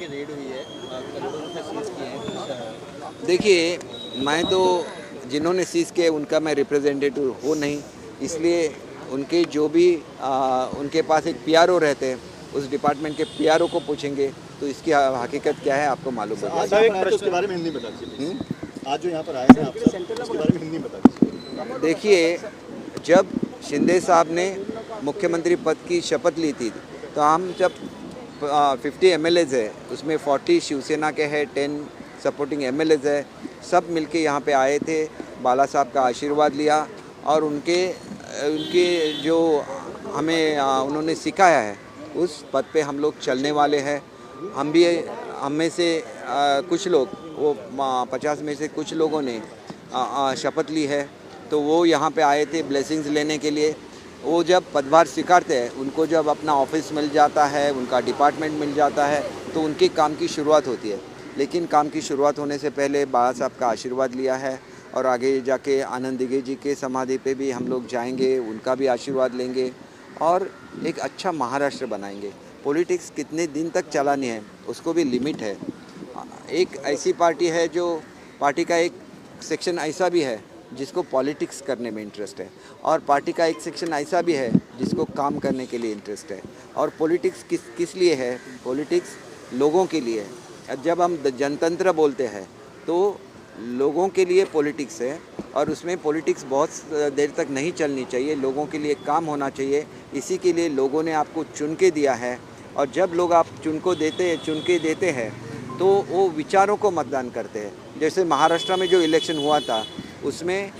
की रेड हुई है, करोड़ों रुपए सीज किए हैं। देखिए, मैं तो जिन्होंने सीज़ किए उनका मैं रिप्रेजेंटेटिव हूँ नहीं, इसलिए उनके जो भी उनके पास एक पीआरओ रहते हैं, उस डिपार्टमेंट के पीआरओ को पूछेंगे तो इसकी हकीकत क्या है आपको मालूम हो आज जाएगा। यहाँ पर आए तो उसके बारे में हिंदी में बता दीजिए। आज जो यहाँ पर आए हैं आप सब, उसके बारे में हिंदी में बता दीजिए। देखिए, जब शिंदे साहब ने मुख्यमंत्री पद की शपथ ली थी तो हम जब 50 एमएलएज है, उसमें 40 शिवसेना के हैं, 10 सपोर्टिंग एमएलएज है, सब मिलके यहाँ पे आए थे, बाला साहब का आशीर्वाद लिया और उनके उनके जो हमें उन्होंने सिखाया है उस पद पे हम लोग चलने वाले हैं। हम में से कुछ लोग, वो 50 में से कुछ लोगों ने शपथ ली है, तो वो यहाँ पे आए थे ब्लेसिंग्स लेने के लिए। वो जब पदभार स्वीकारते हैं, उनको जब अपना ऑफिस मिल जाता है, उनका डिपार्टमेंट मिल जाता है, तो उनके काम की शुरुआत होती है। लेकिन काम की शुरुआत होने से पहले बाला साहब का आशीर्वाद लिया है और आगे जाके आनंद दिघे जी के समाधि पे भी हम लोग जाएंगे, उनका भी आशीर्वाद लेंगे और एक अच्छा महाराष्ट्र बनाएंगे। पॉलिटिक्स कितने दिन तक चलानी है उसको भी लिमिट है। एक ऐसी पार्टी है जो पार्टी का एक सेक्शन ऐसा भी है जिसको पॉलिटिक्स करने में इंटरेस्ट है और पार्टी का एक सेक्शन ऐसा भी है जिसको काम करने के लिए इंटरेस्ट है। और पॉलिटिक्स किस लिए है? पॉलिटिक्स लोगों के लिए है। जब हम जनतंत्र बोलते हैं तो लोगों के लिए पॉलिटिक्स है और उसमें पॉलिटिक्स बहुत देर तक नहीं चलनी चाहिए, लोगों के लिए काम होना चाहिए। इसी के लिए लोगों ने आपको चुन के दिया है और जब लोग आप चुन के देते हैं तो वो विचारों को मतदान करते हैं। जैसे महाराष्ट्र में जो इलेक्शन हुआ था उसमें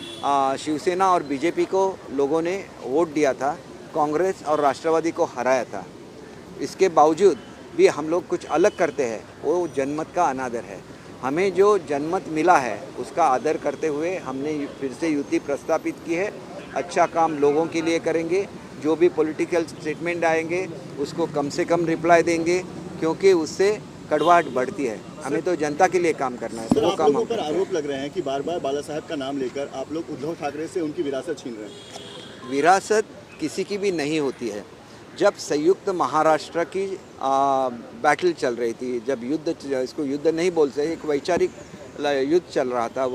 शिवसेना और बीजेपी को लोगों ने वोट दिया था, कांग्रेस और राष्ट्रवादी को हराया था। इसके बावजूद भी हम लोग कुछ अलग करते हैं, वो जनमत का अनादर है। हमें जो जनमत मिला है उसका आदर करते हुए हमने फिर से युति प्रस्तापित की है। अच्छा काम लोगों के लिए करेंगे, जो भी पॉलिटिकल स्टेटमेंट आएंगे उसको कम से कम रिप्लाई देंगे, क्योंकि उससे कड़वाहट बढ़ती है। हमें तो जनता के लिए काम करना है, तो वो काम हम पर आरोप लग रहे हैं कि बार बार बाला साहब का नाम लेकर आप लोग उद्धव ठाकरे से उनकी विरासत छीन रहे हैं। विरासत किसी की भी नहीं होती है। जब संयुक्त महाराष्ट्र की बैटल चल रही थी, जब युद्ध, इसको युद्ध नहीं बोलते, एक वैचारिक युद्ध चल रहा था,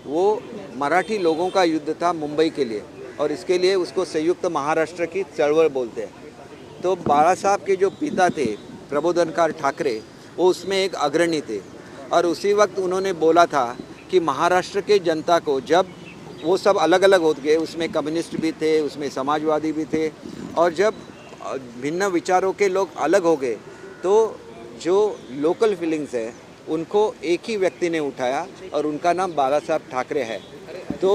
वो मराठी लोगों का युद्ध था मुंबई के लिए और इसके लिए उसको संयुक्त महाराष्ट्र की चळवळ बोलते हैं। तो बाला साहब के जो पिता थे प्रबोधनकार ठाकरे, वो उसमें एक अग्रणी थे और उसी वक्त उन्होंने बोला था कि महाराष्ट्र के जनता को, जब वो सब अलग अलग हो गए, उसमें कम्युनिस्ट भी थे, उसमें समाजवादी भी थे, और जब भिन्न विचारों के लोग अलग हो गए तो जो लोकल फीलिंग्स है उनको एक ही व्यक्ति ने उठाया और उनका नाम बाला साहब ठाकरे है। तो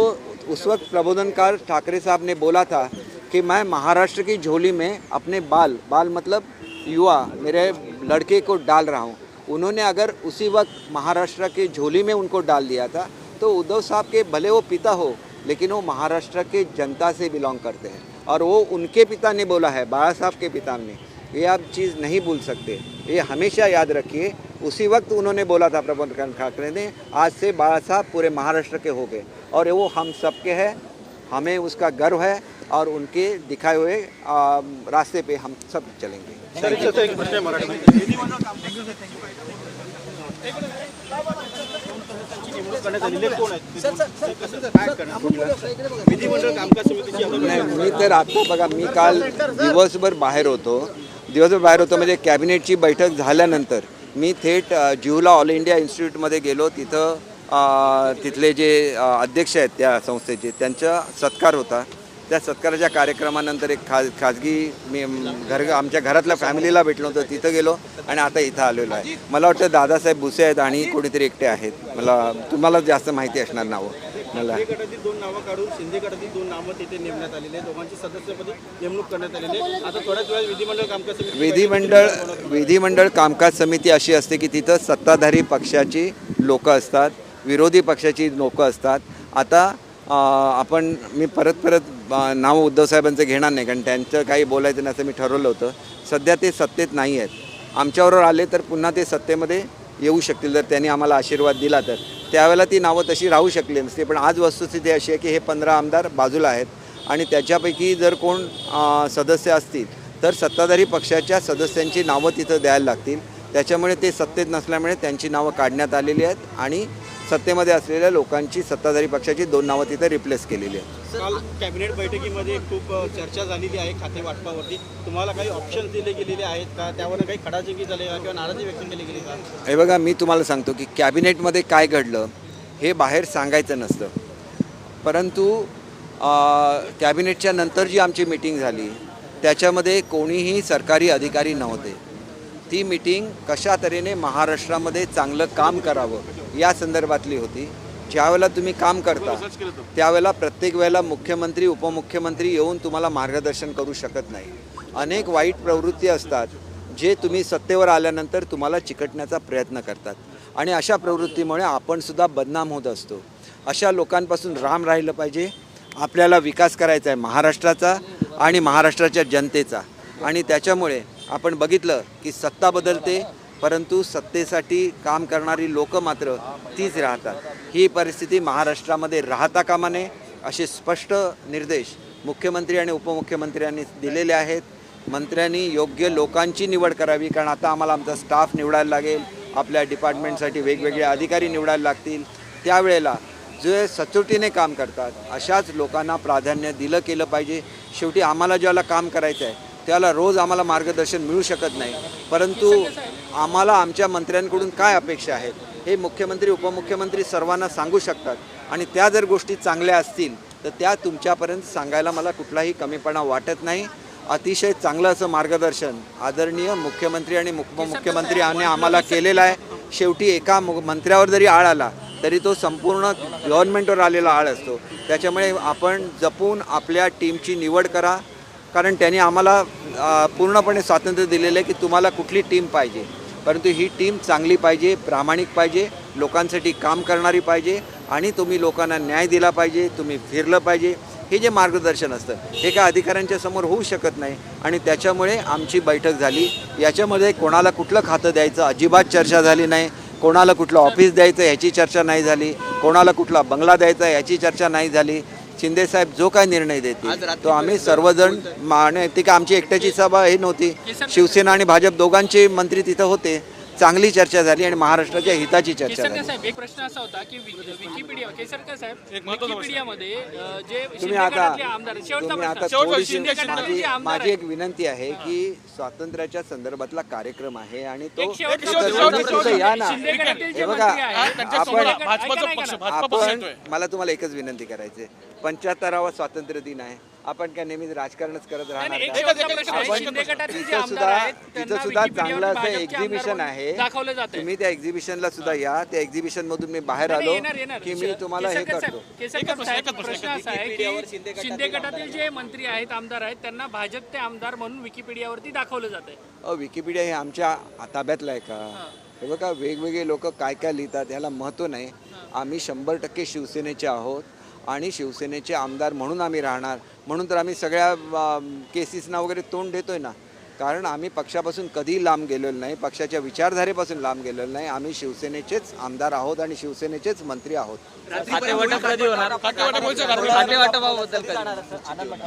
उस वक्त प्रबोधनकार ठाकरे साहब ने बोला था कि मैं महाराष्ट्र की झोली में अपने बाल मतलब युवा, मेरे लड़के को डाल रहा हूँ। उन्होंने अगर उसी वक्त महाराष्ट्र के झोली में उनको डाल दिया था तो उद्धव साहब के भले वो पिता हो, लेकिन वो महाराष्ट्र के जनता से बिलोंग करते हैं और वो उनके पिता ने बोला है, बाला साहब के पिता ने। ये आप चीज़ नहीं भूल सकते, ये हमेशा याद रखिए। उसी वक्त उन्होंने बोला था प्रबोधनकार ठाकरे ने, आज से बाला साहब पूरे महाराष्ट्र के हो गए और वो हम सबके हैं, हमें उसका गर्व है और उनके दिखाए हुए रास्ते पे हम सब चलेंगे। मी तर आता बघा, मी काल दिवसभर बाहेर होतो म्हणजे कॅबिनेटची बैठक झाल्यानंतर मी थेट जिहुला ऑल इंडिया इन्स्टिट्यूटमध्ये गेलो। तिथले जे अध्यक्ष आहेत त्या संस्थेचे, त्यांचा सत्कार होता। त्या सत्काराच्या कार्यक्रमानंतर एक खाजगी मी आमच्या घरातल्या फॅमिलीला भेटलो होतो, तिथं गेलो आणि आता इथं आलेलो आहे। मला वाटतं दादासाहेब भुसे आहेत आणि कोणीतरी एकटे आहेत, तुम्हाला जास्त माहिती असणार नावं। मला दोन नावं काढून शिंदे गटातील 2 नावं तिथे नेमण्यात आलेले, दोघांची सदस्यपदी नेमणूक करण्यात आलेली आहे। आता थोड्याच वेळात विधिमंडळ कामकाज समिती अशी असते की तिथं सत्ताधारी पक्षाची लोक असतात, विरोधी पक्षाची लोक असतात। आता मी परत नाव उद्धव साहेबांचं घेणार नाही, कारण त्यांचं काही बोलायचं नाही असं मी ठरवलं होतं। सध्या ते सत्तेत नाही आहेत, आमच्याबरोबर आले तर पुन्हा ते सत्तेमध्ये येऊ शकतील, जर त्यांनी आम्हाला आशीर्वाद दिला तर त्यावेळेला ती नावं तशी राहू शकली नसते। पण आज वस्तुस्थिती अशी आहे की हे 15 आमदार बाजूला आहेत आणि त्याच्यापैकी जर कोण सदस्य असतील तर सत्ताधारी पक्षाच्या सदस्यांची नावं तिथं द्यायला लागतील। त्याच्यामुळे ते सत्तेत नसल्यामुळे त्यांची नावं काढण्यात आलेली आहेत आणि सत्तेमध्ये असलेल्या लोकांची सत्ताधारी पक्षाची 2 नावं तिथे रिप्लेस केलेली आहेत. काल कॅबिनेट बैठकीमध्ये खूप चर्चा झालेली आहे खाते वाटपावरती. तुम्हाला काही ऑप्शन दिले गेलेले आहेत का? त्यावर काही खडाजंगी झाली का किंवा नाराजी व्यक्त केली गेली का? हे बघा, मी तुम्हाला सांगतो की कॅबिनेटमध्ये काय घडलं हे बाहेर सांगायचं नसतं, परंतु कॅबिनेटच्या नंतर जी आमची मीटिंग झाली त्याच्यामध्ये कोणीही सरकारी अधिकारी नव्हते. ती मीटिंग कशा तऱ्हेने महाराष्ट्रामध्ये चांगलं काम करावं या संदर्भातली होती. ज्यावेळेला तुम्ही काम करता त्यावेळेला प्रत्येक वेळेला मुख्यमंत्री उपमुख्यमंत्री येऊन तुम्हाला मार्गदर्शन करू शकत नाही. अनेक वाईट प्रवृत्ती असतात जे तुम्ही सत्तेवर आल्यानंतर तुम्हाला चिकटण्याचा प्रयत्न करतात आणि अशा प्रवृत्तीमुळे आपण सुद्धा बदनाम होत असतो. अशा लोकांपासून राम राहिलं पाहिजे. आपल्याला विकास करायचा आहे महाराष्ट्राचा आणि महाराष्ट्राच्या जनतेचा, आणि त्याच्यामुळे आपण बघितलं की सत्ता बदलते परंतु सत्तेसाठी काम करणारी लोक मात्र तीच राहतात. ही परिस्थिती महाराष्ट्रामध्ये राहता कामा नये असे स्पष्ट निर्देश मुख्यमंत्री आणि उपमुख्यमंत्र्यांनी दिलेले आहेत. मंत्र्यांनी योग्य लोकांची निवड करावी, कारण आता आम्हाला आमचा स्टाफ निवडायला लागेल, आपल्या डिपार्टमेंटसाठी वेगवेगळे अधिकारी निवडायला लागतील. त्यावेळेला जे सचोटीने काम करतात अशाच लोकांना प्राधान्य दिलं केलं पाहिजे. शेवटी आम्हाला ज्याला काम करायचं आहे त्याला रोज आम्हाला मार्गदर्शन मिळू शकत नाही, परंतु आम्हाला आमच्या मंत्र्यांकडून काय अपेक्षा आहेत हे मुख्यमंत्री उपमुख्यमंत्री सर्वांना सांगू शकतात, आणि त्या जर गोष्टी चांगल्या असतील तर त्या तुमच्यापर्यंत सांगायला मला कुठलाही कमीपणा वाटत नाही. अतिशय चांगलं असं मार्गदर्शन आदरणीय मुख्यमंत्री आणि उपमुख्यमंत्री यांनी आम्हाला केलेलं आहे. शेवटी एका मंत्र्यावर जरी आळ आला तरी तो संपूर्ण गव्हर्नमेंटवर आलेला आळ असतो. त्याच्यामुळे आपण जपून आपल्या टीमची निवड करा, कारण त्यांनी आम्हाला पूर्णपणे स्वातंत्र्य दिलेलं आहे की तुम्हाला कुठली टीम पाहिजे, परंतु ही टीम चांगली पाहिजे, प्रामाणिक पाहिजे, लोकांसाठी काम करणारी पाहिजे आणि तुम्ही लोकांना न्याय दिला पाहिजे, तुम्ही फिरलं पाहिजे. हे जे मार्गदर्शन असतं हे काय अधिकाऱ्यांच्या समोर होऊ शकत नाही, आणि त्याच्यामुळे आमची बैठक झाली. याच्यामध्ये कोणाला कुठलं खातं द्यायचं अजिबात चर्चा झाली नाही, कोणाला कुठलं ऑफिस द्यायचं ह्याची चर्चा नाही झाली, कोणाला कुठला बंगला द्यायचा ह्याची चर्चा नाही झाली. शिंदेसाहेब जो काय निर्णय देतील तो आम्ही सर्वजण माने. ती का आमची एकट्याची सभा हे नव्हती, शिवसेना आणि भाजप दोघांचे मंत्री तिथं होते. चांगली चर्चा झाली आणि महाराष्ट्राच्या हिताची चर्चा झाली. साहेब, एक प्रश्न असा होता की विकिपीडिया केसरकर साहेब विकिपीडियामध्ये जे तुम्ही आता आमदार थोडीशी माझी एक विनंती आहे की स्वातंत्र्याच्या संदर्भातला कार्यक्रम आहे आणि तो तिथं या ना. हे बघा, आपण मला तुम्हाला एकच विनंती करायची, 75वा स्वातंत्र्य दिन आहे. आपण काय नेहमीच राजकारणच करत राहणार का? तिथं सुद्धा चांगलं असं एक्झिबिशन आहे. तुम्ही त्या एक्झिबिशनला सुद्धा या. त्या एक्झिबिशन मधून मी बाहेर आलो की मी तुम्हाला हे करतो. प्रश्न असा आहे की शिंदे गटातील जे मंत्री आहेत आमदार आहेत त्यांना भाजपचे आमदार म्हणून विकिपीडियावरती दाखवलं जात आहे. विकिपीडिया हे आमच्या ताब्यातलं आहे का? हे बघा, वेगवेगळे लोक काय काय लिहितात याला महत्त्व नाही. आम्ही 100% शिवसेनेचे आहोत आणि शिवसेनेचे आमदार म्हणून आम्ही राहणार. म्हणून तर आम्ही सगळ्या केसेसना वगैरे तोंड देतोय ना, कारण आम्ही पक्षापासून कधी लांब गेलेलो नाही, पक्षाच्या विचारधारेपासून लांब गेलेलो नाही. आम्ही शिवसेनेचेच आमदार आहोत आणि शिवसेनेचेच मंत्री आहोत.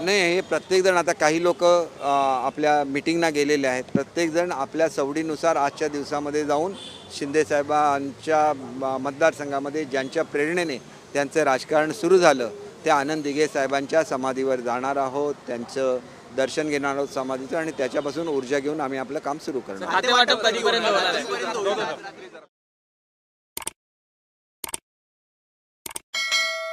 नाही, हे प्रत्येकजण, आता काही लोक आपल्या मिटिंगना गेलेले आहेत, प्रत्येकजण आपल्या सवडीनुसार आजच्या दिवसामध्ये जाऊन शिंदेसाहेबांच्या मतदारसंघामध्ये ज्यांच्या प्रेरणेने त्यांचं राजकारण सुरू झालं त्या आनंद दिघे साहेबांच्या समाधीवर जाणार आहोत, त्यांचं दर्शन घेणार आहोत समाधीचं, आणि त्याच्यापासून ऊर्जा घेऊन आम्ही आपलं काम सुरू करणार.